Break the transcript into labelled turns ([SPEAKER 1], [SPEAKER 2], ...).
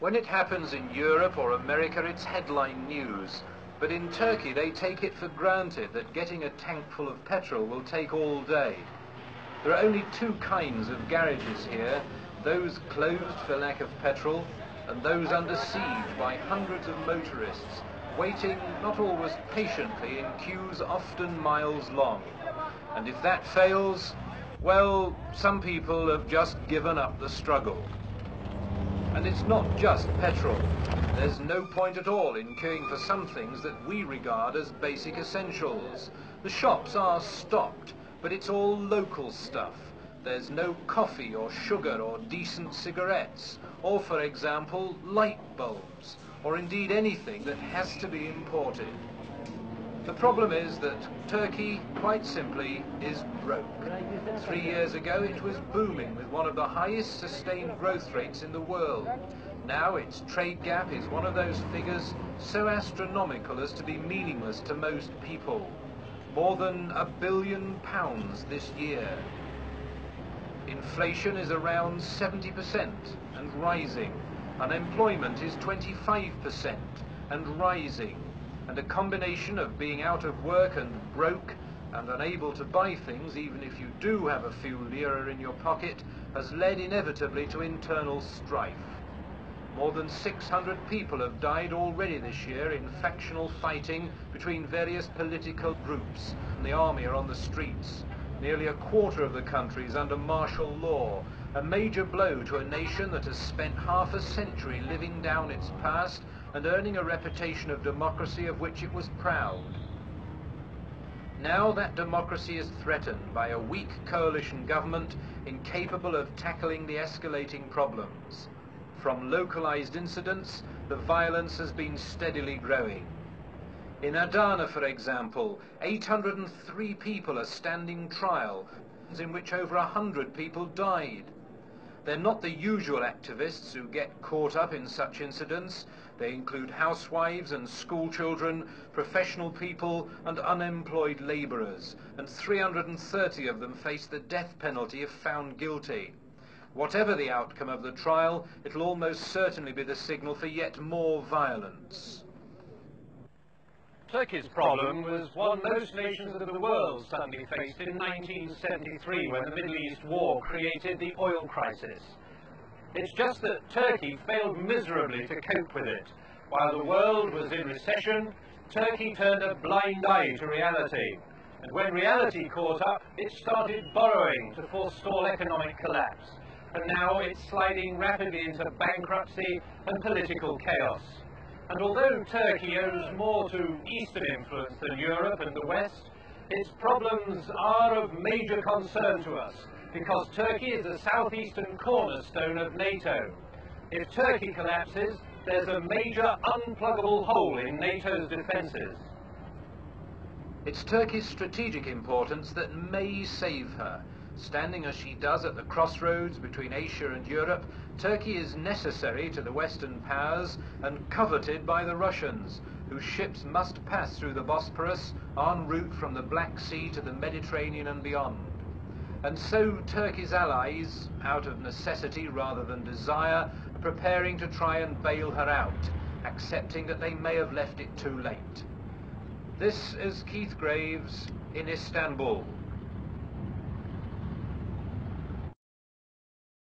[SPEAKER 1] When it happens in Europe or America, it's headline news. But in Turkey, they take it for granted that getting a tank full of petrol will take all day. There are only two kinds of garages here, those closed for lack of petrol, and those under siege by hundreds of motorists, waiting not always patiently in queues often miles long. And if that fails, well, some people have just given up the struggle. And it's not just petrol. There's no point at all in queuing for some things that we regard as basic essentials. The shops are stocked, but it's all local stuff. There's no coffee or sugar or decent cigarettes, or for example, light bulbs, or indeed anything that has to be imported. The problem is that Turkey, quite simply, is broke. 3 years ago it was booming with one of the highest sustained growth rates in the world. Now its trade gap is one of those figures so astronomical as to be meaningless to most people. More than £1 billion this year. Inflation is around 70% and rising. Unemployment is 25% and rising. And a combination of being out of work and broke and unable to buy things, even if you do have a few lira in your pocket, has led inevitably to internal strife. More than 600 people have died already this year in factional fighting between various political groups, and the army are on the streets. Nearly a quarter of the country is under martial law, a major blow to a nation that has spent half a century living down its past and earning a reputation of democracy of which it was proud. Now that democracy is threatened by a weak coalition government incapable of tackling the escalating problems. From localized incidents, the violence has been steadily growing. In Adana, for example, 803 people are standing trial, in which over 100 people died. They're not the usual activists who get caught up in such incidents. They include housewives and school children, professional people and unemployed labourers, and 330 of them face the death penalty if found guilty. Whatever the outcome of the trial, it'll almost certainly be the signal for yet more violence.
[SPEAKER 2] Turkey's problem was one most nations of the world suddenly faced in 1973 when the Middle East war created the oil crisis. It's just that Turkey failed miserably to cope with it. While the world was in recession, Turkey turned a blind eye to reality. And when reality caught up, it started borrowing to forestall economic collapse. And now it's sliding rapidly into bankruptcy and political chaos. And although Turkey owes more to Eastern influence than Europe and the West, its problems are of major concern to us, because Turkey is the southeastern cornerstone of NATO. If Turkey collapses, there's a major unpluggable hole in NATO's defences.
[SPEAKER 1] It's Turkey's strategic importance that may save her. Standing as she does at the crossroads between Asia and Europe, Turkey is necessary to the Western powers and coveted by the Russians, whose ships must pass through the Bosporus en route from the Black Sea to the Mediterranean and beyond. And so Turkey's allies, out of necessity rather than desire, are preparing to try and bail her out, accepting that they may have left it too late. This is Keith Graves in Istanbul.